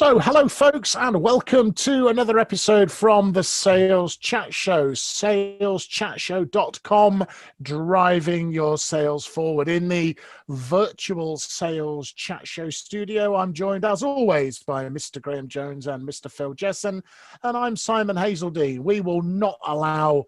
So, hello, folks, and welcome to another episode from the Sales Chat Show, saleschatshow.com, driving your sales forward. In the virtual Sales Chat Show studio, I'm joined, as always, by Mr. Graham Jones and Mr. Phil Jessen, and I'm Simon Hazeldine. We will not allow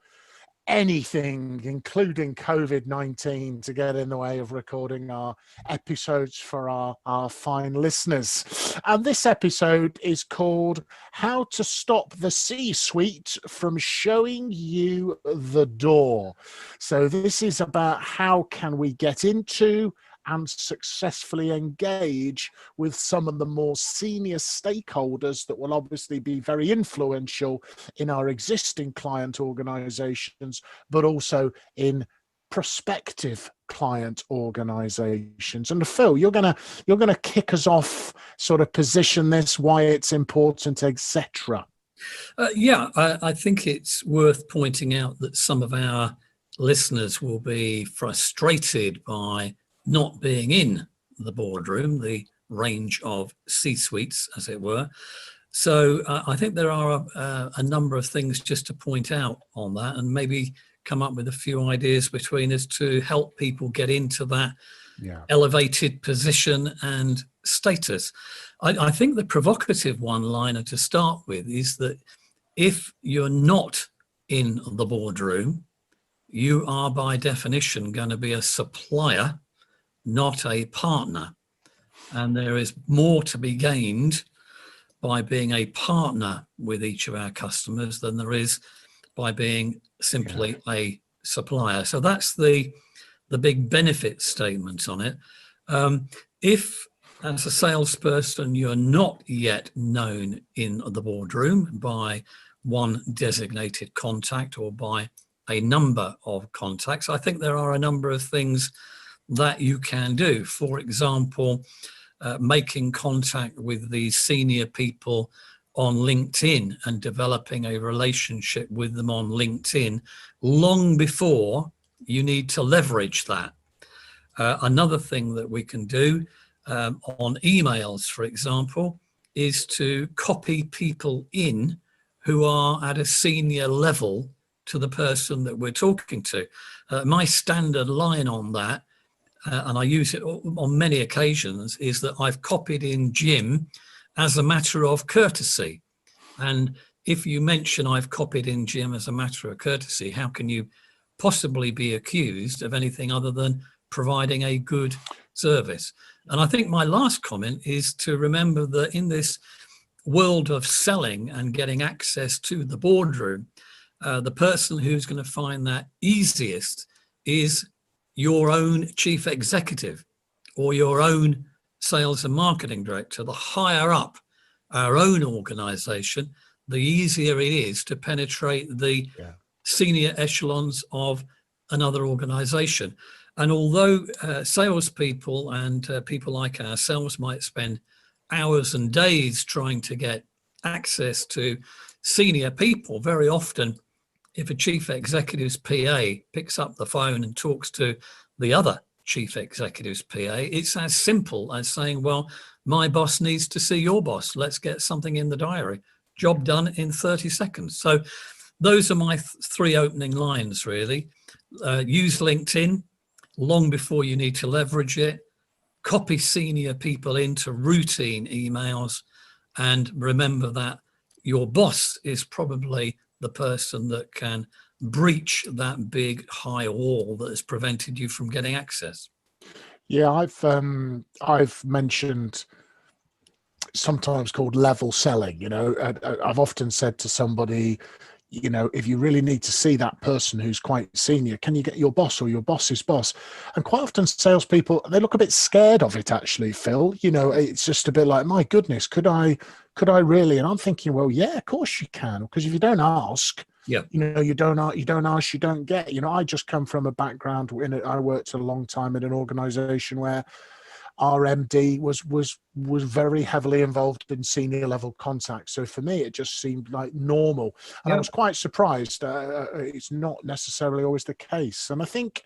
anything, including COVID-19, to get in the way of recording our episodes for our fine listeners. And this episode is called How to Stop the C-Suite from Showing You the Door. So this is about how can we get into and successfully engage with some of the more senior stakeholders that will obviously be very influential in our existing client organizations, but also in prospective client organizations. And Phil, you're gonna kick us off, sort of position this, why it's important, etc. I think it's worth pointing out that some of our listeners will be frustrated by not being in the boardroom, the range of C-suites, as it were. So I think there are a number of things just to point out on that, and maybe come up with a few ideas between us to help people get into that elevated position and status. I think the provocative one-liner to start with is that if you're not in the boardroom, you are by definition going to be a supplier, not a partner. And there is more to be gained by being a partner with each of our customers than there is by being simply a supplier. So that's the big benefit statement on it. If, as a salesperson, you're not yet known in the boardroom by one designated contact or by a number of contacts, I think there are a number of things that you can do. For example, making contact with the senior people on LinkedIn and developing a relationship with them on LinkedIn long before you need to leverage that. Another thing that we can do on emails, for example, is to copy people in who are at a senior level to the person that we're talking to. My standard line on that, and I use it on many occasions, is that I've copied in Jim as a matter of courtesy. And if you mention I've copied in Jim as a matter of courtesy, how can you possibly be accused of anything other than providing a good service? And I think my last comment is to remember that in this world of selling and getting access to the boardroom, the person who's going to find that easiest is your own chief executive or your own sales and marketing director. The higher up our own organization, the easier it is to penetrate the senior echelons of another organization. And although salespeople and people like ourselves might spend hours and days trying to get access to senior people, very often if a chief executive's PA picks up the phone and talks to the other chief executive's PA, it's as simple as saying, well, my boss needs to see your boss. Let's get something in the diary. Job done in 30 seconds. So those are my three opening lines, really. Use LinkedIn long before you need to leverage it. Copy senior people into routine emails. And remember that your boss is probably the person that can breach that big high wall that has prevented you from getting access. Yeah, I've mentioned sometimes called level selling. I've often said to somebody, if you really need to see that person who's quite senior, can you get your boss or your boss's boss? And quite often salespeople, they look a bit scared of it, actually, Phil. It's just a bit like, my goodness, could I really? And I'm thinking, well, yeah, of course you can, because if you don't ask, you don't ask, you don't get. I just come from a background I worked a long time in an organization where our MD was very heavily involved in senior level contacts. So for me, it just seemed like normal. And I was quite surprised. It's not necessarily always the case. And I think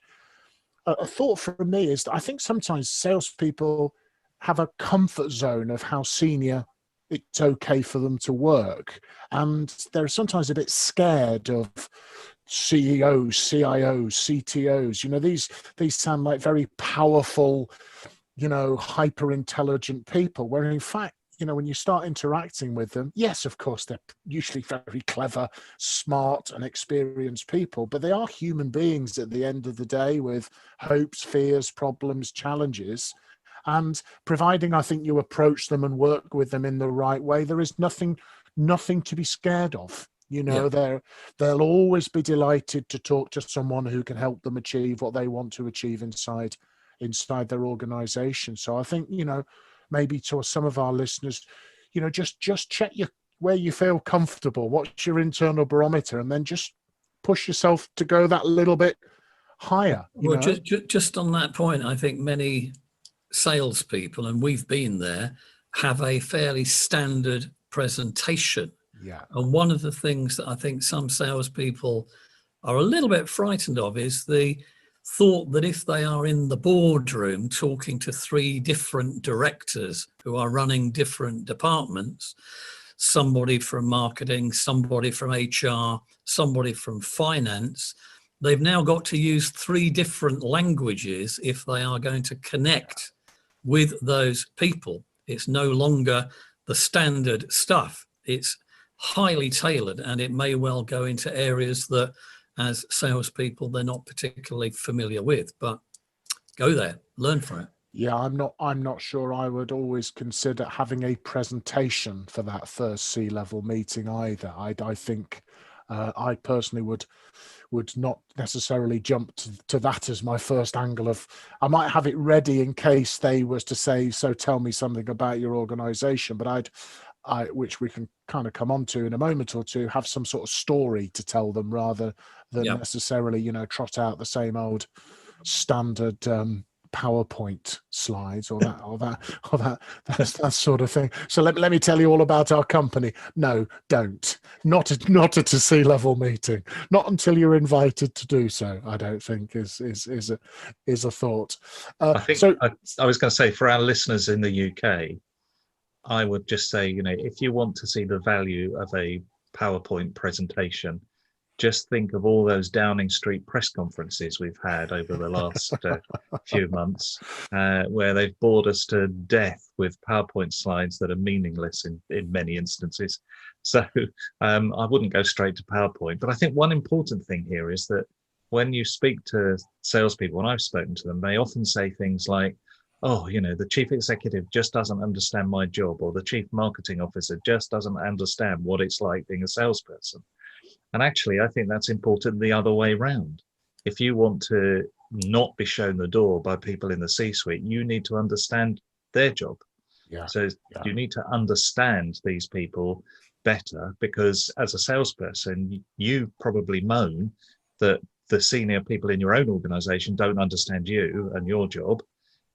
a thought for me is that I think sometimes salespeople have a comfort zone of how senior it's okay for them to work. And they're sometimes a bit scared of CEOs, CIOs, CTOs. These sound like very powerful, hyper intelligent people, where in fact, when you start interacting with them, yes, of course, they're usually very clever, smart, and experienced people, but they are human beings at the end of the day with hopes, fears, problems, challenges. And providing, I think, you approach them and work with them in the right way, there is nothing to be scared of. They'll always be delighted to talk to someone who can help them achieve what they want to achieve inside their organization. So I think, maybe to some of our listeners, just check where you feel comfortable, what's your internal barometer, and then just push yourself to go that little bit higher. Well, just on that point, I think many salespeople, and we've been there, have a fairly standard presentation. Yeah. And one of the things that I think some salespeople are a little bit frightened of is the thought that if they are in the boardroom talking to 3 different directors who are running different departments, somebody from marketing, somebody from HR, somebody from finance, they've now got to use 3 different languages if they are going to connect with those people. It's no longer the standard stuff. It's highly tailored, and it may well go into areas that as salespeople they're not particularly familiar with. But go there, learn from it. Yeah, I'm not sure I would always consider having a presentation for that first C-level meeting either. I think I personally would not necessarily jump to that as my first angle of, I might have it ready in case they was to say, so tell me something about your organization, but which we can kind of come on to in a moment or two, have some sort of story to tell them rather than necessarily, trot out the same old standard PowerPoint slides or that sort of thing. So let me tell you all about our company. No, don't. Not at a C-level meeting. Not until you're invited to do so. I don't think is a thought. I think I was going to say, for our listeners in the UK, I would just say, if you want to see the value of a PowerPoint presentation, just think of all those Downing Street press conferences we've had over the last few months, where they've bored us to death with PowerPoint slides that are meaningless in many instances. So I wouldn't go straight to PowerPoint. But I think one important thing here is that when you speak to salespeople, when I've spoken to them, they often say things like, oh, the chief executive just doesn't understand my job, or the chief marketing officer just doesn't understand what it's like being a salesperson. And actually, I think that's important the other way around. If you want to not be shown the door by people in the C-suite, you need to understand their job. You need to understand these people better, because as a salesperson, you probably moan that the senior people in your own organization don't understand you and your job.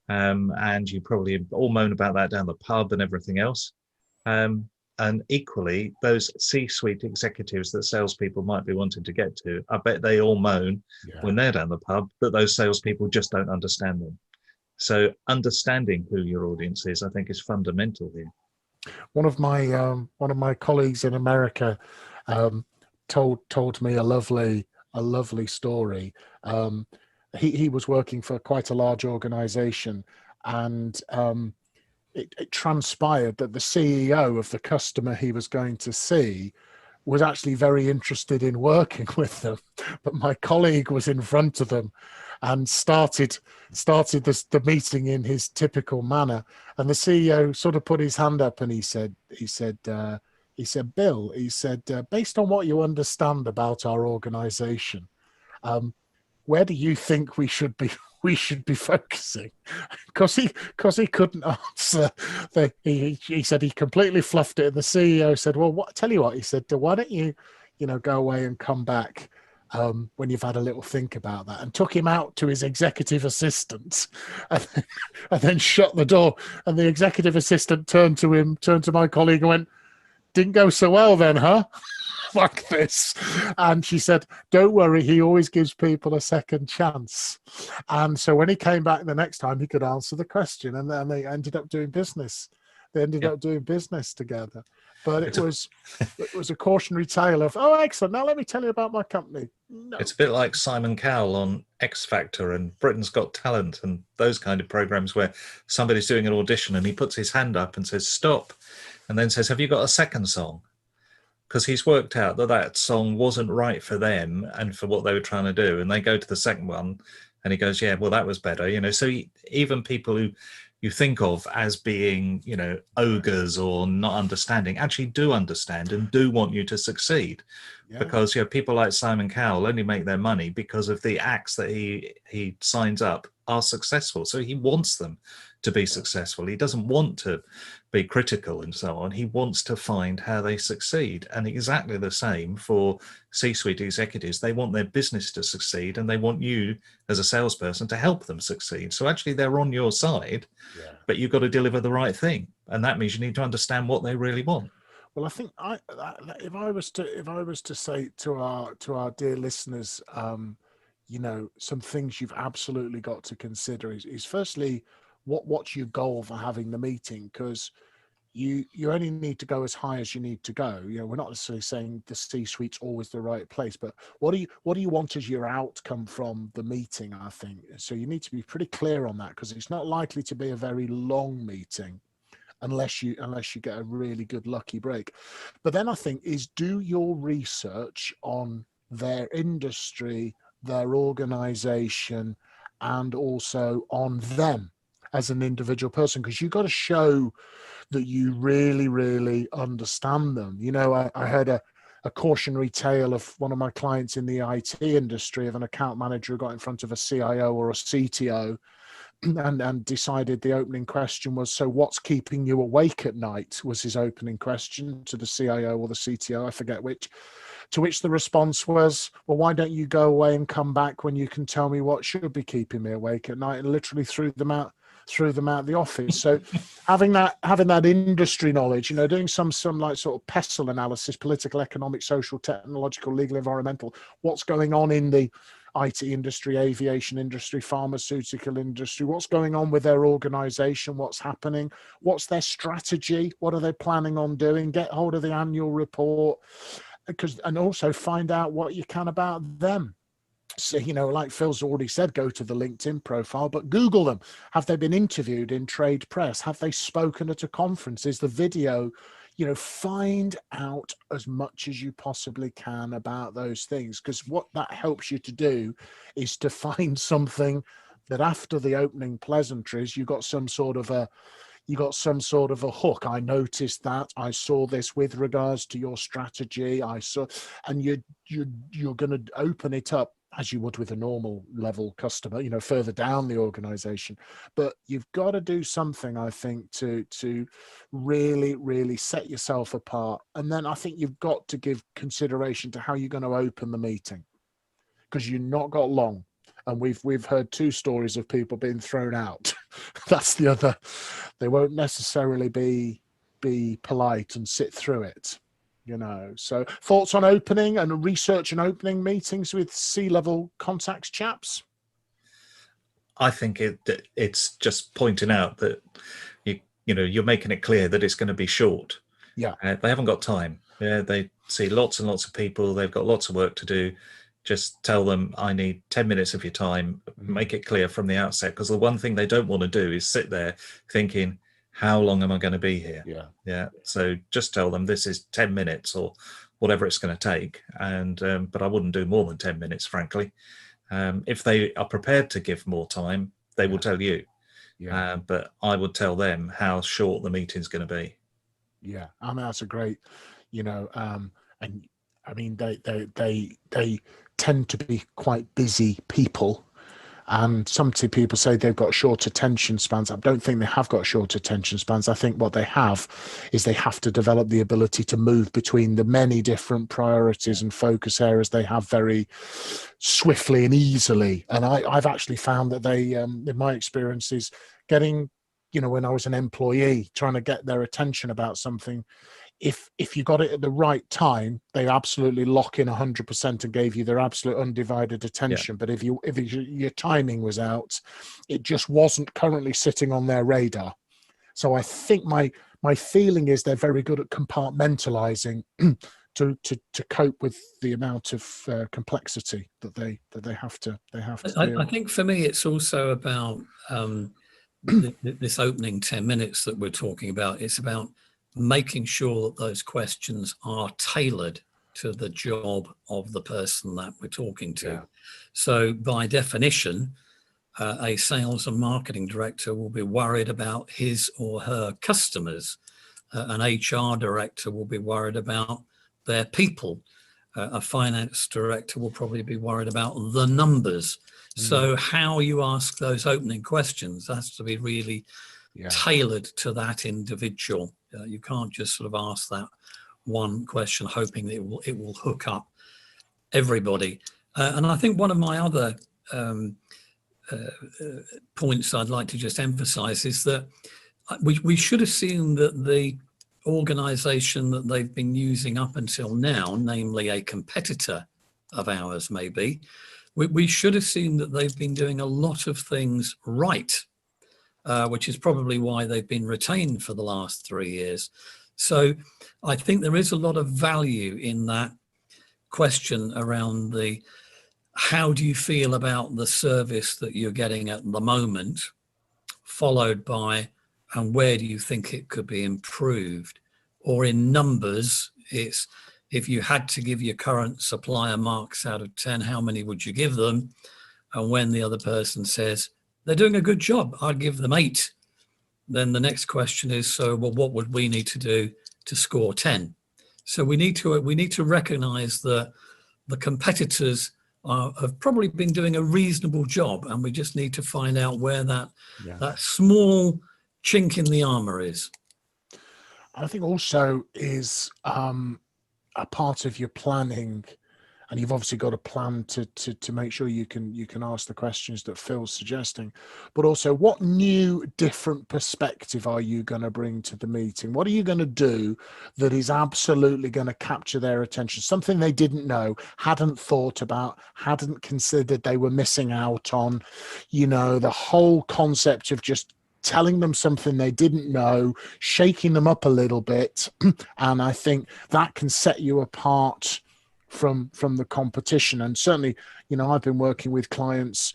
And you probably all moan about that down the pub and everything else. And equally, those C-suite executives that salespeople might be wanting to get to, I bet they all moan when they're down the pub that those salespeople just don't understand them. So understanding who your audience is, I think, is fundamental here. One of my colleagues in America told me a lovely story. He was working for quite a large organization, and it transpired that the CEO of the customer he was going to see was actually very interested in working with them. But my colleague was in front of them and started the meeting in his typical manner. And the CEO sort of put his hand up and he said, Bill, based on what you understand about our organization, where do you think we should be focusing? Because he couldn't answer. He said he completely fluffed it, and the CEO said, "Well, tell you what," he said, "why don't you go away and come back when you've had a little think about that," and took him out to his executive assistant, and then shut the door. And the executive assistant turned to my colleague and went, "Didn't go so well then, huh?" Like this. And she said, "Don't worry, he always gives people a second chance." And so when he came back the next time, he could answer the question, and then they ended up doing business They ended Yeah. up doing business together. But it It's was a cautionary tale of, oh, excellent. Now let me tell you about my company. No. It's a bit like Simon Cowell on X Factor and Britain's Got Talent and those kind of programs where somebody's doing an audition and he puts his hand up and says, stop, and then says, have you got a second song? Because he's worked out that that song wasn't right for them and for what they were trying to do. And they go to the second one and he goes, yeah, well, that was better. So even people who you think of as being, ogres or not understanding actually do understand and do want you to succeed. Yeah. Because people like Simon Cowell only make their money because of the acts that he signs up are successful. So he wants them to be successful. He doesn't want to be critical and so on. He wants to find how they succeed. And exactly the same for C-suite executives. They want their business to succeed and they want you as a salesperson to help them succeed. So actually they're on your side, but you've got to deliver the right thing. And that means you need to understand what they really want. Well, I think if I was to say to our dear listeners, some things you've absolutely got to consider is firstly, what's your goal for having the meeting? Because you only need to go as high as you need to go. We're not necessarily saying the C-suite's always the right place, but what do you want as your outcome from the meeting? I think so. You need to be pretty clear on that, because it's not likely to be a very long meeting unless you get a really good lucky break. But then I think is do your research on their industry, their organization, and also on them as an individual person, because you've got to show that you really, really understand them. I heard a cautionary tale of one of my clients in the IT industry of an account manager who got in front of a CIO or a CTO and decided the opening question was, so what's keeping you awake at night, was his opening question to the CIO or the CTO, I forget which. To which the response was, well, why don't you go away and come back when you can tell me what should be keeping me awake at night, and literally threw them out the office. So having that industry knowledge, doing some like sort of PESTLE analysis, political, economic, social, technological, legal, environmental, what's going on in the IT industry, aviation industry, pharmaceutical industry, what's going on with their organization, what's happening, what's their strategy, what are they planning on doing, get hold of the annual report, and also find out what you can about them. So, like Phil's already said, go to the LinkedIn profile, but Google them. Have they been interviewed in trade press? Have they spoken at a conference? Is the video, find out as much as you possibly can about those things, because what that helps you to do is to find something that after the opening pleasantries, you got some sort of a hook. I noticed that. I saw this with regards to your strategy. And you're going to open it up as you would with a normal level customer, further down the organization. But you've got to do something, I think, to really, really set yourself apart. And then I think you've got to give consideration to how you're going to open the meeting, because you've not got long. And we've heard 2 stories of people being thrown out. That's the other. They won't necessarily be polite and sit through it. So thoughts on opening and research and opening meetings with C-level contacts, chaps? I think it's just pointing out that you're making it clear that it's going to be short. Yeah. They haven't got time. Yeah, they see lots and lots of people. They've got lots of work to do. Just tell them, I need 10 minutes of your time. Make it clear from the outset, because the one thing they don't want to do is sit there thinking, how long am I going to be here? Yeah. So just tell them this is 10 minutes or whatever it's going to take. And but I wouldn't do more than 10 minutes, frankly. If they are prepared to give more time, they will tell you. But I would tell them how short the meeting's going to be. Yeah, I mean, that's a great, and I mean, they tend to be quite busy people. And some people say they've got short attention spans. I don't think they have got short attention spans. I think what they have is they have to develop the ability to move between the many different priorities and focus areas they have very swiftly and easily. And I've actually found that they, in my experiences, getting, when I was an employee, trying to get their attention about something, if you got it at the right time, they absolutely lock in 100% and gave you their absolute undivided attention. But if your timing was out, it just wasn't currently sitting on their radar. So I think my my feeling is they're very good at compartmentalizing to cope with the amount of complexity that they have to deal I with. think for me, it's also about this opening 10 minutes that we're talking about. It's about making sure that those questions are tailored to the job of the person that we're talking to. Yeah. So by definition, a sales and marketing director will be worried about his or her customers. An HR director will be worried about their people. A finance director will probably be worried about the numbers. So how you ask those opening questions has to be really tailored to that individual. You can't just sort of ask that one question hoping that it will hook up everybody. And I think one of my other points I'd like to just emphasize is that we should assume that the organization that they've been using up until now, namely a competitor of ours maybe, we should assume that they've been doing a lot of things right, which is probably why they've been retained for the last 3 years. So I think there is a lot of value in that question around the how do you feel about the service that you're getting at the moment, followed by and where do you think it could be improved? Or in numbers, it's if you had to give your current supplier marks out of 10, how many would you give them? And when the other person says, they're doing a good job, I'd give them 8. Then the next question is, so well, what would we need to do to score 10? So we need to recognize that the competitors have probably been doing a reasonable job, and we just need to find out where that small chink in the armor is. I think also is a part of your planning, and you've obviously got a plan to make sure you can ask the questions that Phil's suggesting, but also what new different perspective are you going to bring to the meeting? What are you going to do that is absolutely going to capture their attention? Something they didn't know, hadn't thought about, hadn't considered they were missing out on, the whole concept of just telling them something they didn't know, shaking them up a little bit. And I think that can set you apart from the competition. And certainly, I've been working with clients,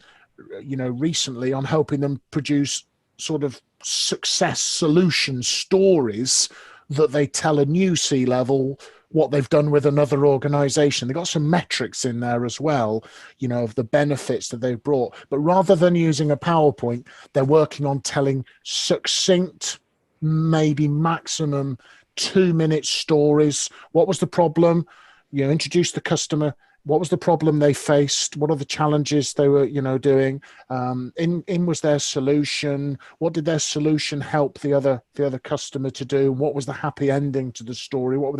recently on helping them produce sort of success solution stories that they tell a new C-level what they've done with another organization. They've got some metrics in there as well, of the benefits that they've brought. But rather than using a PowerPoint, they're working on telling succinct, maybe maximum 2-minute stories. What was the problem? Introduce the customer. What was the problem they faced? What are the challenges they were, doing? In was their solution? What did their solution help the other customer to do? What was the happy ending to the story? What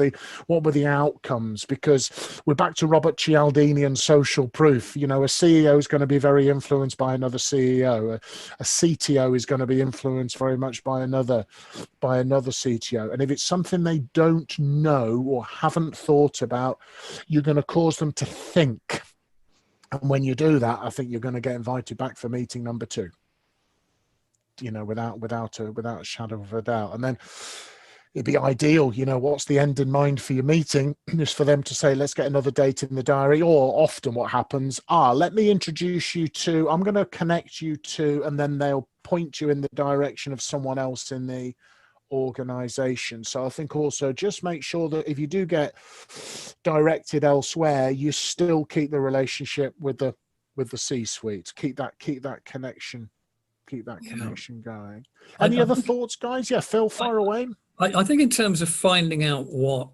were the outcomes? Because we're back to Robert Cialdini and social proof. A CEO is going to be very influenced by another CEO. A CTO is going to be influenced very much by another CTO. And if it's something they don't know or haven't thought about, you're going to cause them to think. And when you do that, I think you're going to get invited back for meeting number 2, without a shadow of a doubt. And then it'd be ideal, what's the end in mind for your meeting is for them to say, let's get another date in the diary. Or often what happens, let me introduce you to, I'm going to connect you to, and then they'll point you in the direction of someone else in the organization. So I think also just make sure that if you do get directed elsewhere, you still keep the relationship with the C-suite. Keep that connection going. Any other thoughts, guys? Yeah, Phil, fire away. I think in terms of finding out what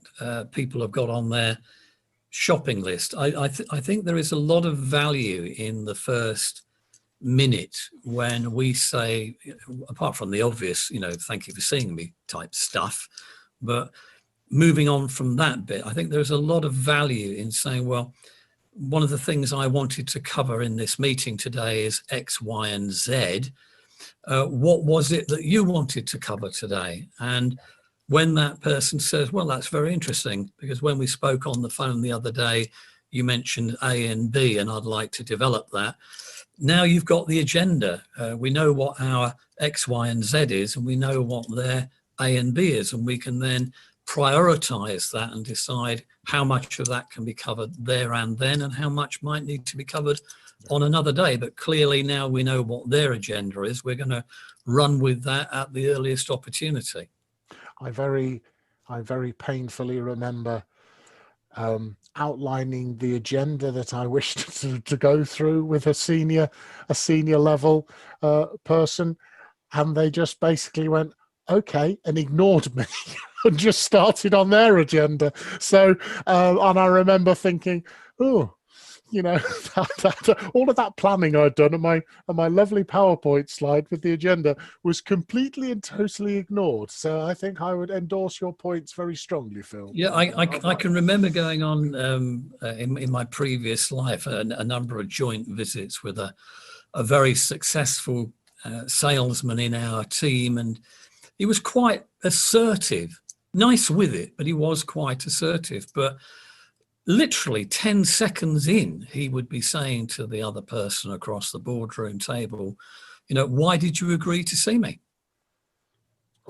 people have got on their shopping list, I think there is a lot of value in the first minute when we say, apart from the obvious, thank you for seeing me type stuff, but moving on from that bit, I think there's a lot of value in saying, well, one of the things I wanted to cover in this meeting today is X, Y, and Z. What was it that you wanted to cover today? And when that person says, well, that's very interesting, because when we spoke on the phone the other day, you mentioned A and B, and I'd like to develop that. Now you've got the agenda. We know what our X, Y, and Z is, and we know what their A and B is, and we can then prioritize that and decide how much of that can be covered there and then, and how much might need to be covered on another day. But clearly now we know what their agenda is. We're going to run with that at the earliest opportunity. I very painfully remember outlining the agenda that I wished to go through with a senior level person, and they just basically went, okay, and ignored me and just started on their agenda. So, and I remember thinking, oh, you know, all of that planning I'd done on my lovely PowerPoint slide with the agenda was completely and totally ignored. So I think I would endorse your points very strongly, Phil. Yeah, I can remember going on in my previous life a number of joint visits with a very successful salesman in our team, and he was quite assertive, nice with it, but he was quite assertive. But literally 10 seconds in, he would be saying to the other person across the boardroom table, you know, why did you agree to see me?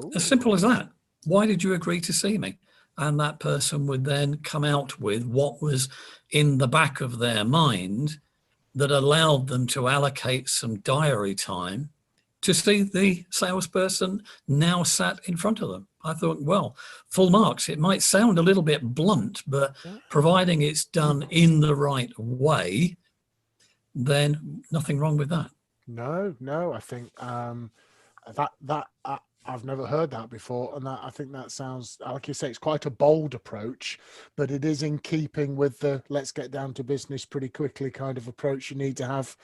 Ooh. As simple as that. Why did you agree to see me? And that person would then come out with what was in the back of their mind that allowed them to allocate some diary time to see the salesperson now sat in front of them. I thought, well, full marks. It might sound a little bit blunt, but providing it's done in the right way, then nothing wrong with that. No, I think that I've never heard that before, and I think that sounds, like you say, it's quite a bold approach, but it is in keeping with the let's get down to business pretty quickly kind of approach you need to have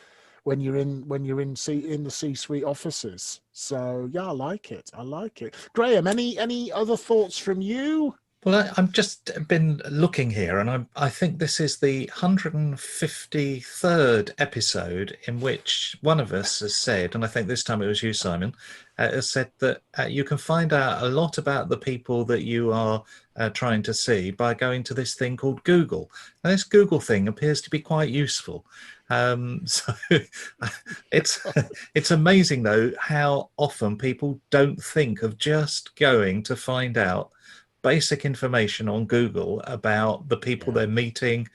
when you're in the C-suite offices. So yeah, I like it. Graham, any other thoughts from you? Well, I've just been looking here, and I think this is the 153rd episode in which one of us has said, and I think this time it was you, Simon, has said that you can find out a lot about the people that you are trying to see by going to this thing called Google. And this Google thing appears to be quite useful. So it's amazing, though, how often people don't think of just going to find out basic information on Google about the people they're meeting,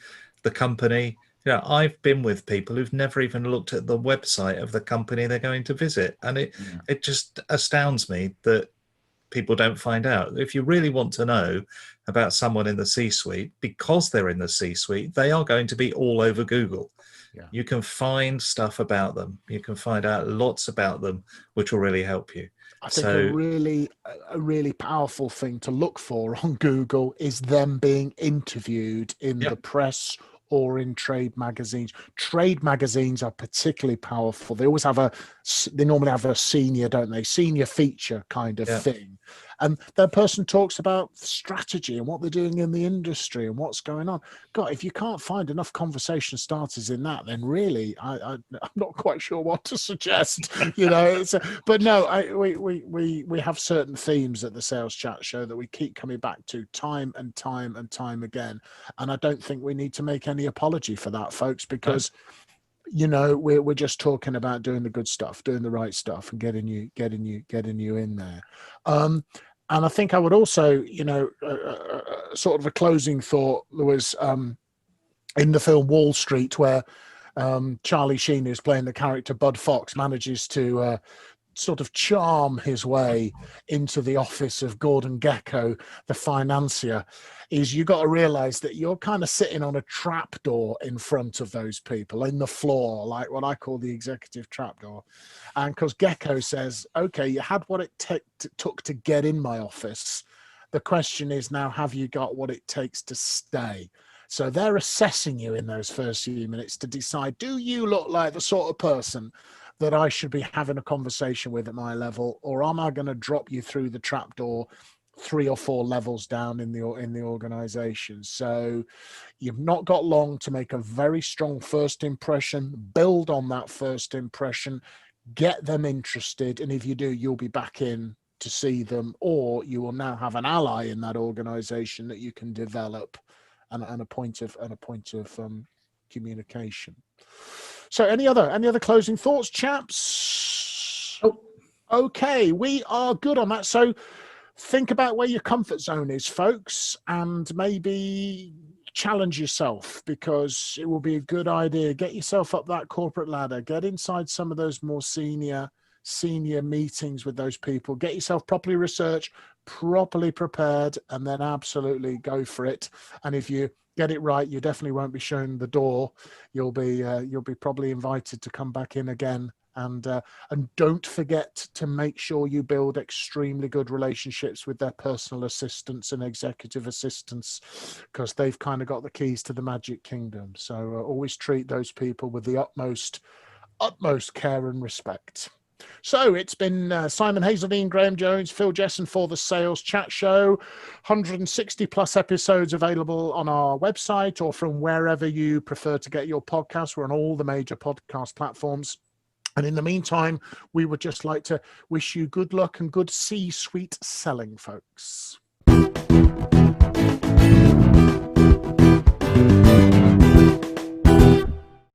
the company. You know, I've been with people who've never even looked at the website of the company they're going to visit, and it just astounds me that people don't find out. If you really want to know about someone in the C-suite, because they're in the C-suite, they are going to be all over Google. You can find stuff about them. You can find out lots about them, which will really help you. I think a really powerful thing to look for on Google is them being interviewed in the press or in trade magazines. Trade magazines are particularly powerful. They normally have a senior, don't they? Senior feature kind of thing. And that person talks about strategy and what they're doing in the industry and what's going on. God, if you can't find enough conversation starters in that, then really, I'm not quite sure what to suggest. You know, but no, we have certain themes at the Sales Chat Show that we keep coming back to time and time and time again. And I don't think we need to make any apology for that, folks, because you know, we're just talking about doing the good stuff, doing the right stuff, and getting you in there. And I think I would also, you know, sort of a closing thought. There was in the film Wall Street, where Charlie Sheen, who's playing the character Bud Fox, manages to sort of charm his way into the office of Gordon Gekko, the financier. Is you got to realize that you're kind of sitting on a trapdoor in front of those people in the floor, like what I call the executive trapdoor. And because Gekko says, okay, you had what it took to get in my office. The question is now, have you got what it takes to stay? So they're assessing you in those first few minutes to decide, do you look like the sort of person that I should be having a conversation with at my level, or am I going to drop you through the trapdoor 3 or 4 levels down in the organization? So you've not got long to make a very strong first impression, build on that first impression, get them interested. And if you do, you'll be back in to see them, or you will now have an ally in that organization that you can develop and a point of communication. So any other closing thoughts, chaps? Okay, we are good on that. So think about where your comfort zone is, folks, and maybe challenge yourself, because it will be a good idea. Get yourself up that corporate ladder, get inside some of those more senior meetings with those people, get yourself properly researched, properly prepared, and then absolutely go for it. And if you get it right, you definitely won't be shown the door. You'll be probably invited to come back in again. And don't forget to make sure you build extremely good relationships with their personal assistants and executive assistants, because they've kind of got the keys to the magic kingdom. So always treat those people with the utmost care and respect. So it's been Simon Hazeldine, Graham Jones, Phil Jessen for the Sales Chat Show. 160 plus episodes available on our website or from wherever you prefer to get your podcasts. We're on all the major podcast platforms. And in the meantime, we would just like to wish you good luck and good C-suite selling, folks.